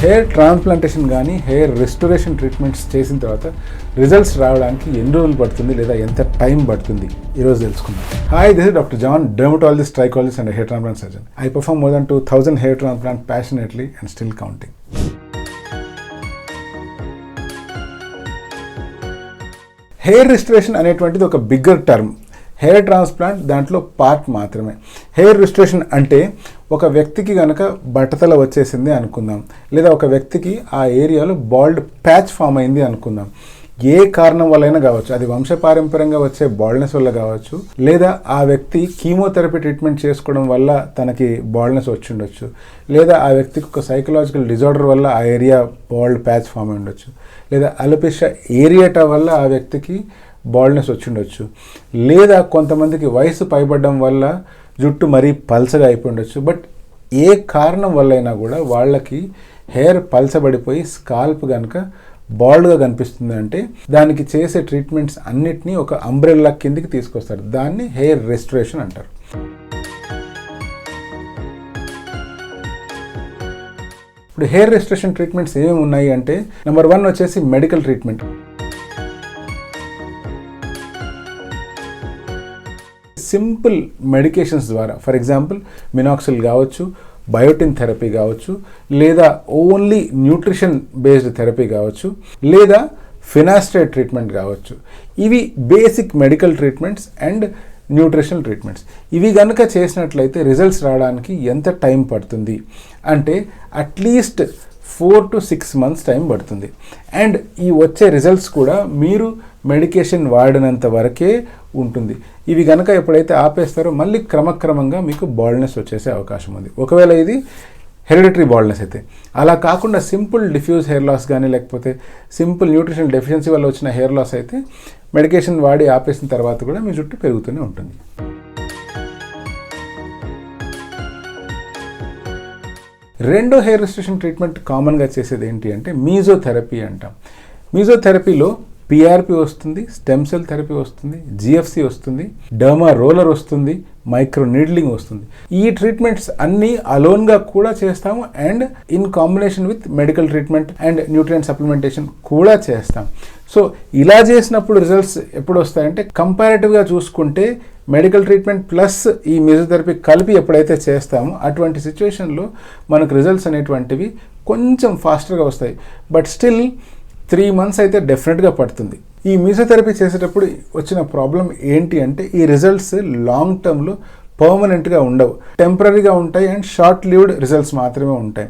Hair transplantation కానీ hair restoration treatments చేసిన తర్వాత రిజల్ట్స్ రావడానికి ఎన్ని రోజులు పడుతుంది లేదా ఎంత టైం పడుతుంది ఈరోజు తెలుసుకుందాం. Hi, this is Dr. John, dermatologist, trichologist and a hair transplant surgeon. I perform more than 2000 hair transplants passionately and still counting. Hair restoration అనేటువంటిది ఒక బిగ్గర్ టర్మ్. హెయిర్ ట్రాన్స్ప్లాంట్ దాంట్లో పార్ట్ మాత్రమే. హెయిర్ రిస్టోరేషన్ అంటే ఒక వ్యక్తికి కనుక బట్టతల వచ్చేసింది అనుకుందాం, లేదా ఒక వ్యక్తికి ఆ ఏరియాలో బాల్డ్ ప్యాచ్ ఫామ్ అయింది అనుకుందాం. ఏ కారణం వల్లైనా కావచ్చు, అది వంశపారంపర్యంగా వచ్చే బాల్డ్నెస్ వల్ల కావచ్చు, లేదా ఆ వ్యక్తి కీమోథెరపీ ట్రీట్మెంట్ చేసుకోవడం వల్ల తనకి బాల్డ్నెస్ వచ్చి ఉండొచ్చు, లేదా ఆ వ్యక్తికి ఒక సైకలాజికల్ డిజార్డర్ వల్ల ఆ ఏరియా బాల్డ్ ప్యాచ్ ఫామ్ అయి ఉండొచ్చు, లేదా అలోపేషియా ఏరియాటా వల్ల ఆ వ్యక్తికి బాల్డ్నెస్ వచ్చి ఉండొచ్చు, లేదా కొంతమందికి వయసు పైబడడం వల్ల జుట్టు మరీ పల్చగా అయిపోయి ఉండొచ్చు. బట్ ఏ కారణం వల్లైనా కూడా వాళ్ళకి హెయిర్ పల్చబడిపోయి స్కాల్ప్ కనుక బాల్డ్గా కనిపిస్తుంది అంటే దానికి చేసే ట్రీట్మెంట్స్ అన్నిటినీ ఒక అంబ్రెల్లా కిందికి తీసుకొస్తారు. దాన్ని హెయిర్ రెస్టోరేషన్ అంటారు. ఇప్పుడు హెయిర్ రెస్టోరేషన్ ట్రీట్మెంట్స్ ఏమేమి ఉన్నాయి అంటే, నెంబర్ 1 వచ్చేసి మెడికల్ ట్రీట్మెంట్. సింపుల్ మెడికేషన్స్ ద్వారా, ఫర్ ఎగ్జాంపుల్ మినాక్సిల్ కావచ్చు, బయోటిన్ థెరపీ కావచ్చు, లేదా ఓన్లీ న్యూట్రిషన్ బేస్డ్ థెరపీ కావచ్చు, లేదా ఫినాస్ట్రేట్ ట్రీట్మెంట్ కావచ్చు. ఇవి basic medical treatments and nutritional treatments. ఇవి కనుక చేసినట్లయితే రిజల్ట్స్ రావడానికి ఎంత టైం పడుతుంది అంటే అట్లీస్ట్ 4 to 6 months టైం పడుతుంది. అండ్ ఈ వచ్చే రిజల్ట్స్ కూడా మీరు మెడికేషన్ వాడినంత వరకే ఉంటుంది. ఇవి కనుక ఎప్పుడైతే ఆపేస్తారో మళ్ళీ క్రమక్రమంగా మీకు బాల్డ్నెస్ వచ్చేసే అవకాశం ఉంది, ఒకవేళ ఇది హెరిడిటరీ బాల్డ్నెస్ అయితే. అలా కాకుండా సింపుల్ డిఫ్యూజ్ హెయిర్ లాస్ కానీ, లేకపోతే సింపుల్ న్యూట్రిషనల్ డెఫిషియన్సీ వల్ల వచ్చిన హెయిర్ లాస్ అయితే మెడికేషన్ వాడి ఆపేసిన తర్వాత కూడా మీ జుట్టు పెరుగుతూనే ఉంటుంది. రెండో హెయిర్ రెస్టోరేషన్ ట్రీట్మెంట్ కామన్గా చేసేది ఏంటి అంటే మీజోథెరపీ అంటాం. మీజోథెరపీలో పిఆర్పి వస్తుంది, స్టెమ్ సెల్ థెరపీ వస్తుంది, జిఎఫ్సి వస్తుంది, డర్మా రోలర్ వస్తుంది, మైక్రో నీడ్లింగ్ వస్తుంది. ఈ ట్రీట్మెంట్స్ అన్నీ అలోన్గా కూడా చేస్తాము and in combination with medical treatment and nutrient supplementation కూడా చేస్తాం. సో ఇలా చేసినప్పుడు రిజల్ట్స్ ఎప్పుడు వస్తాయంటే, కంపారిటివ్గా చూసుకుంటే మెడికల్ ట్రీట్మెంట్ ప్లస్ ఈ మెసోథెరపీ కలిపి ఎప్పుడైతే చేస్తామో అటువంటి సిచ్యువేషన్లో మనకు రిజల్ట్స్ అనేటువంటివి కొంచెం ఫాస్టర్గా వస్తాయి. బట్ స్టిల్ 3 months అయితే డెఫినెట్గా పడుతుంది. ఈ మెసోథెరపీ చేసేటప్పుడు వచ్చిన ప్రాబ్లం ఏంటి అంటే, ఈ రిజల్ట్స్ లాంగ్ టర్మ్లో పర్మనెంట్గా ఉండవు, టెంపరీగా ఉంటాయి అండ్ షార్ట్ లివ్డ్ రిజల్ట్స్ మాత్రమే ఉంటాయి.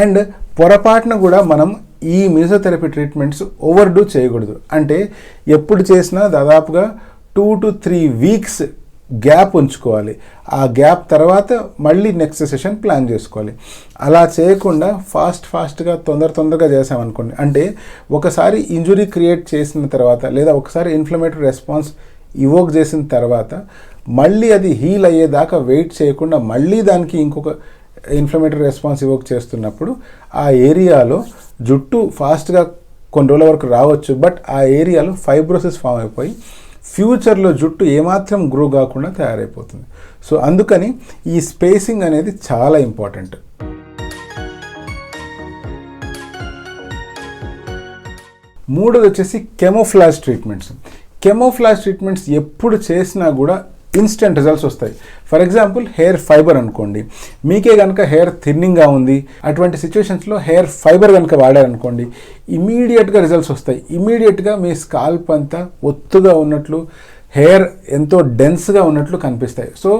అండ్ పొరపాటున కూడా మనం ఈ మెసోథెరపీ ట్రీట్మెంట్స్ ఓవర్డూ చేయకూడదు. అంటే ఎప్పుడు చేసినా దాదాపుగా 2 to 3 weeks గ్యాప్ ఉంచుకోవాలి. ఆ గ్యాప్ తర్వాత మళ్ళీ నెక్స్ట్ సెషన్ ప్లాన్ చేసుకోవాలి. అలా చేయకుండా ఫాస్ట్గా తొందరగా చేసామనుకోండి, అంటే ఒకసారి ఇంజురీ క్రియేట్ చేసిన తర్వాత, లేదా ఒకసారి ఇన్ఫ్లమేటరీ రెస్పాన్స్ ఇవోక్ చేసిన తర్వాత మళ్ళీ అది హీల్ అయ్యేదాకా వెయిట్ చేయకుండా మళ్ళీ దానికి ఇంకొక ఇన్ఫ్లమేటరీ రెస్పాన్స్ ఇవోక్ చేస్తున్నప్పుడు ఆ ఏరియాలో జుట్టు ఫాస్ట్గా కొన్ని రోజుల వరకు రావచ్చు, బట్ ఆ ఏరియాలో ఫైబ్రోసిస్ ఫామ్ అయిపోయి ఫ్యూచర్లో జుట్టు ఏమాత్రం గ్రో కాకుండా తయారైపోతుంది. సో అందుకని ఈ స్పేసింగ్ అనేది చాలా ఇంపార్టెంట్. మూడోది వచ్చేసి కెమోఫ్లాజ్ ట్రీట్మెంట్స్. కెమోఫ్లాజ్ ట్రీట్మెంట్స్ ఎప్పుడు చేసినా కూడా ఇన్స్టెంట్ రిజల్ట్స్ వస్తాయి. ఫర్ ఎగ్జాంపుల్ హెయిర్ ఫైబర్ అనుకోండి, మీకే కనుక హెయిర్ థిన్నింగ్గా ఉంది, అటువంటి సిచ్యువేషన్స్లో హెయిర్ ఫైబర్ కనుక వాడారనుకోండి, ఇమీడియట్గా రిజల్ట్స్ వస్తాయి. ఇమీడియట్గా మీ స్కాల్ప్ అంతా ఒత్తుగా ఉన్నట్లు, హెయిర్ ఎంతో డెన్స్గా ఉన్నట్లు కనిపిస్తాయి. సో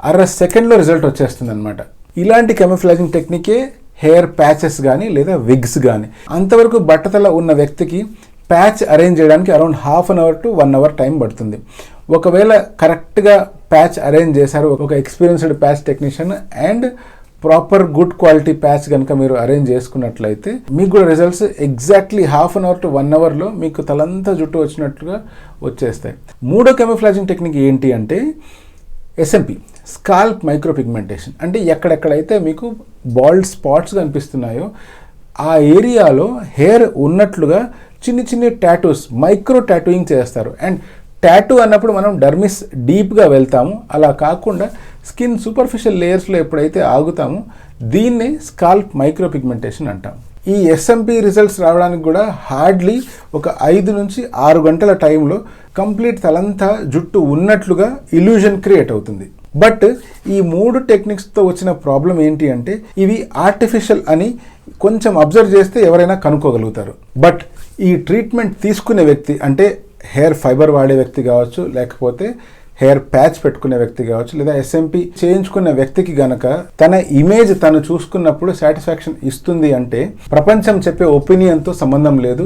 1/2 సెకండ్లో రిజల్ట్ వచ్చేస్తుంది అనమాట. ఇలాంటి కెమోఫ్లాజింగ్ టెక్నికే హెయిర్ ప్యాచెస్ కానీ లేదా విగ్స్ కానీ. అంతవరకు బట్టతల ఉన్న వ్యక్తికి ప్యాచ్ అరేంజ్ చేయడానికి around 1/2 hour to 1 hour time పడుతుంది. ఒకవేళ కరెక్ట్గా ప్యాచ్ అరేంజ్ చేశారు ఒక experienced patch technician and proper good quality patch కనుక మీరు అరేంజ్ చేసుకున్నట్లయితే మీకు కూడా రిజల్ట్స్ ఎగ్జాక్ట్లీ 1/2 hour to 1 hourలో మీకు తలంతా జుట్టు వచ్చినట్లుగా వచ్చేస్తాయి. మూడో కెమోఫ్లాజింగ్ టెక్నిక్ ఏంటి అంటే ఎస్ఎంపి, స్కాల్ప్ మైక్రో పిగ్మెంటేషన్. అంటే ఎక్కడెక్కడైతే మీకు బాల్డ్ స్పాట్స్ కనిపిస్తున్నాయో ఆ ఏరియాలో హెయిర్ ఉన్నట్లుగా చిన్ని టాటూస్, మైక్రో టాటూయింగ్ చేస్తారు. అండ్ టాటూ అన్నప్పుడు మనం డర్మిస్ డీప్గా వెళ్తాము, అలా కాకుండా స్కిన్ సూపర్ఫిషియల్ లేయర్స్లో ఎప్పుడైతే ఆగుతామో దీన్నే స్కాల్ప్ మైక్రో పిగ్మెంటేషన్ అంటాం. ఈ ఎస్ఎంపి రిజల్ట్స్ రావడానికి కూడా హార్డ్లీ ఒక 5 నుంచి 6 గంటల టైంలో కంప్లీట్ తలంతా జుట్టు ఉన్నట్లుగా ఇల్యూజన్ క్రియేట్ అవుతుంది. బట్ ఈ 3 టెక్నిక్స్తో వచ్చిన ప్రాబ్లం ఏంటి అంటే ఇవి ఆర్టిఫిషియల్ అని కొంచెం అబ్జర్వ్ చేస్తే ఎవరైనా కనుక్కోగలుగుతారు. బట్ ఈ ట్రీట్మెంట్ తీసుకునే వ్యక్తి అంటే హెయిర్ ఫైబర్ వాడే వ్యక్తి కావచ్చు, లేకపోతే హెయిర్ ప్యాచ్ పెట్టుకునే వ్యక్తి కావచ్చు, లేదా ఎస్ఎంపి చేయించుకున్న వ్యక్తికి గనక తన ఇమేజ్ తను చూసుకున్నప్పుడు సాటిస్ఫాక్షన్ ఇస్తుంది అంటే ప్రపంచం చెప్పే ఒపీనియన్తో సంబంధం లేదు.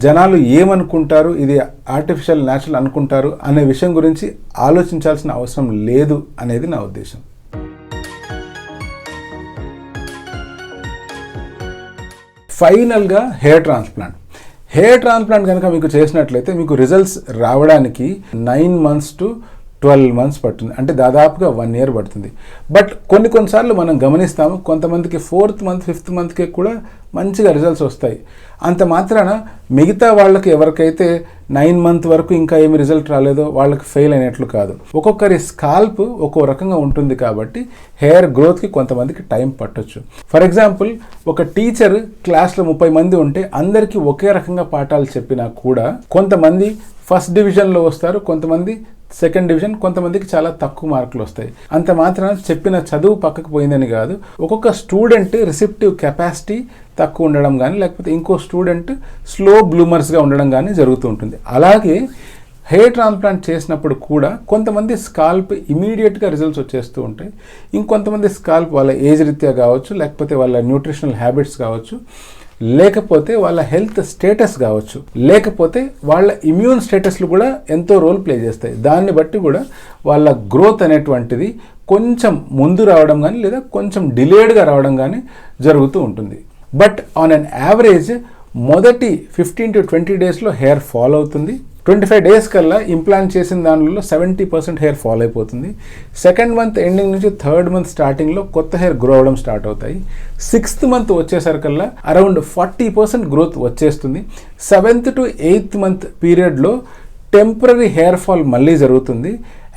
జనాలు ఏమనుకుంటారు, ఇది ఆర్టిఫిషియల్ న్యాచురల్ అనుకుంటారు అనే విషయం గురించి ఆలోచించాల్సిన అవసరం లేదు అనేది నా ఉద్దేశం. ఫైనల్గా హెయిర్ ట్రాన్స్ప్లాంట్ కనుక మీకు చేసినట్లయితే మీకు రిజల్ట్స్ రావడానికి 9 months to 12 months పడుతుంది. అంటే దాదాపుగా 1 year పడుతుంది. బట్ కొన్నిసార్లు మనం గమనిస్తాము కొంతమందికి 4th month 5th monthకే కూడా మంచిగా రిజల్ట్స్ వస్తాయి. అంత మాత్రాన మిగతా వాళ్ళకి ఎవరికైతే 9 month వరకు ఇంకా ఏమి రిజల్ట్ రాలేదో వాళ్ళకి ఫెయిల్ అయినట్లు కాదు. ఒక్కొక్కరి స్కాల్ప్ ఒక్కో రకంగా ఉంటుంది కాబట్టి హెయిర్ గ్రోత్కి కొంతమందికి టైం పట్టొచ్చు. ఫర్ ఎగ్జాంపుల్ ఒక టీచర్ క్లాస్లో 30 మంది ఉంటే అందరికీ ఒకే రకంగా పాఠాలు చెప్పినా కూడా కొంతమంది ఫస్ట్ డివిజన్లో వస్తారు, కొంతమంది సెకండ్ డివిజన్, కొంతమందికి చాలా తక్కువ మార్కులు వస్తాయి. అంత మాత్రాన చెప్పిన చదువు పక్కకు పోయిందని కాదు. ఒక్కొక్క స్టూడెంట్ రిసెప్టివ్ కెపాసిటీ తక్కువ ఉండడం కానీ లేకపోతే ఇంకో స్టూడెంట్ స్లో బ్లూమర్స్గా ఉండడం కానీ జరుగుతూ ఉంటుంది. అలాగే హెయిర్ ట్రాన్స్ప్లాంట్ చేసినప్పుడు కూడా కొంతమంది స్కాల్ప్ ఇమీడియట్గా రిజల్ట్స్ వచ్చేస్తూ ఉంటాయి. ఇంకొంతమంది స్కాల్ప్ వాళ్ళ ఏజ్ రీత్యా కావచ్చు, లేకపోతే వాళ్ళ న్యూట్రిషనల్ హ్యాబిట్స్ కావచ్చు, లేకపోతే వాళ్ళ హెల్త్ స్టేటస్ కావచ్చు, లేకపోతే వాళ్ళ ఇమ్యూన్ స్టేటస్లు కూడా ఎంతో రోల్ ప్లే చేస్తాయి. దాన్ని బట్టి కూడా వాళ్ళ గ్రోత్ అనేటువంటిది కొంచెం ముందు రావడం కానీ లేదా కొంచెం డిలేడ్గా రావడం కానీ జరుగుతూ ఉంటుంది. బట్ ఆన్ అన్ యావరేజ్ మొదటి 15 to 20 daysలో హెయిర్ ఫాల్ అవుతుంది. 25 days కల్లా ఇంప్లాంట్ చేసిన దానిలో 70% హెయిర్ ఫాల్ అయిపోతుంది. 2nd month ఎండింగ్ నుంచి 3rd month స్టార్టింగ్లో కొత్త హెయిర్ గ్రో అవడం స్టార్ట్ అవుతాయి. 6th month వచ్చేసరికల్లా అరౌండ్ 40% గ్రోత్ వచ్చేస్తుంది. 7th to 8th month పీరియడ్లో టెంపరీ హెయిర్ ఫాల్ మళ్ళీ జరుగుతుంది.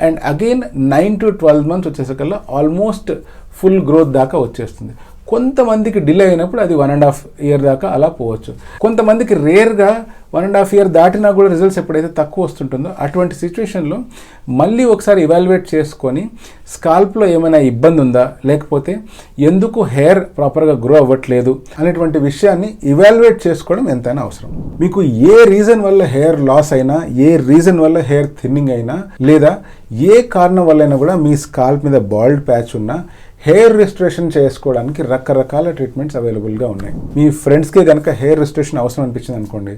అండ్ అగైన్ 9 to 12 months వచ్చేసరికల్లా ఆల్మోస్ట్ ఫుల్ గ్రోత్ దాకా వచ్చేస్తుంది. కొంతమందికి డిలే అయినప్పుడు అది 1.5 year దాకా అలా పోవచ్చు. కొంతమందికి రేర్గా 1.5 year దాటినా కూడా రిజల్ట్స్ ఎప్పుడైతే తక్కువ వస్తుంటుందో అటువంటి సిచ్యువేషన్లో మళ్ళీ ఒకసారి ఇవాల్యుయేట్ చేసుకొని స్కాల్ప్లో ఏమైనా ఇబ్బంది ఉందా, లేకపోతే ఎందుకు హెయిర్ ప్రాపర్గా గ్రో అవ్వట్లేదు అనేటువంటి విషయాన్ని ఇవాల్యుయేట్ చేసుకోవడం ఎంతైనా అవసరం. మీకు ఏ రీజన్ వల్ల హెయిర్ లాస్ అయినా, ఏ రీజన్ వల్ల హెయిర్ థిన్నింగ్ అయినా, లేదా ఏ కారణం వల్లైనా కూడా మీ స్కాల్ప్ మీద బాల్డ్ ప్యాచ్ ఉన్నా హెయిర్ రిస్టరేషన్ చేసుకోవడానికి రకరకాల ట్రీట్మెంట్స్ అవైలబుల్గా ఉన్నాయి. మీ ఫ్రెండ్స్కి కనుక హెయిర్ రిస్టరేషన్ అవసరం అనిపించింది అనుకోండి,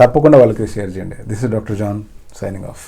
తప్పకుండా వాళ్ళకి షేర్ చేయండి. This is doctor John signing of.